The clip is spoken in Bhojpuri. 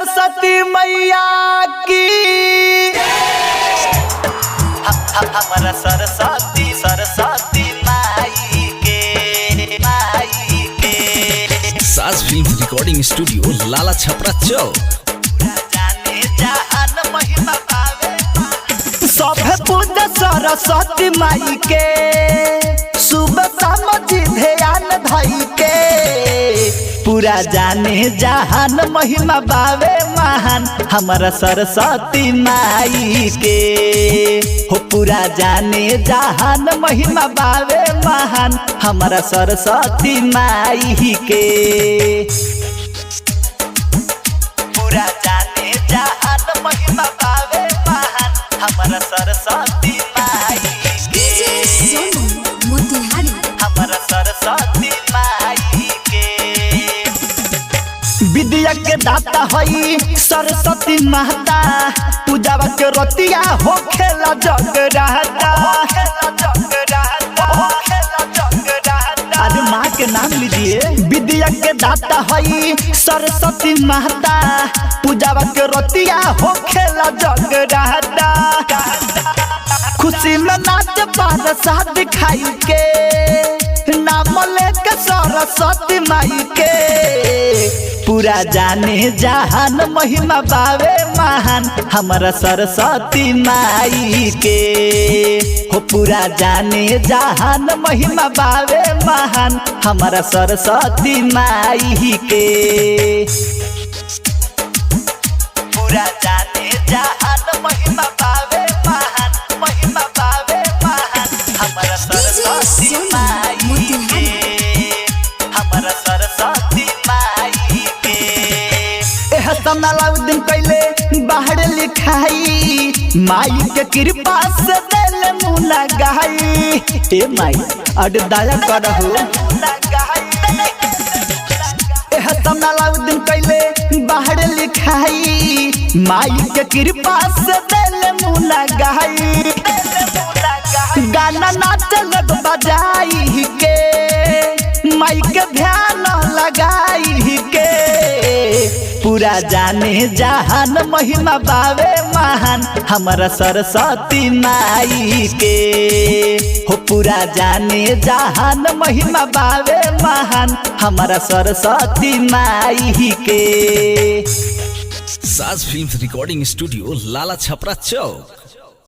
सरस्वती मैया की। हमारा सरस्वती सरस्वती माई के साज फिल्म रिकॉर्डिंग स्टूडियो लाला छपरा चौक। जाने जहान महिमा पावे सब पूजा सरस्वती माई के। सुबह शाम जी ध्यान धई के पूरा जाने जहान महिमा बावे महान हमारा सरस्वती माई के। हो पूरा जाने जहान महिमा बावे महान हमारा सरस्वती माई के। पूरा जाने जहान महिमा बावे महान हमारा सरस्वती माई के। हमारा सरस्वती माई के। विद्या के दाता हई सरस्वती माता पूजावा के रतिया हो खेला जगराता। अरे माँ के नाम लीजिए। विद्या के दाता हई सरस्वती माता पूजावा के रतिया हो खेला जगराता। खुशी में नाच बारसा दिखाई के नाम लेके सरस्वती माई के। पूरा जाने जहान महिमा बावे महान हमारा सरस्वती माई के। हो पूरा जाने जहान महिमा बावे महान हमारा सरस्वती माई के। पूरा जाने जहान महिमा बावे महान महिमा बावे महान हमारा सरस्वती माई के। हमारा सरस्वती माई के। एह सनालाउद्दीन कैले बाहर लिखाई माई के कृपा से दिल मुना गाई। ए माई अड दया करहु। एह सनालाउद्दीन कैले बाहर लिखाई माई के कृपा से दिल मुना गाई। गाना नाच लग बजाई के माई के ध्यान लगाई के। पूरा जाने जहान महिमा बावे महान हमारा सरस्वती माई के। हो पूरा जाने जहान महिमा बावे महान हमारा सरस्वती माई के। साज फिल्म रिकॉर्डिंग स्टूडियो लाला छपरा चौक।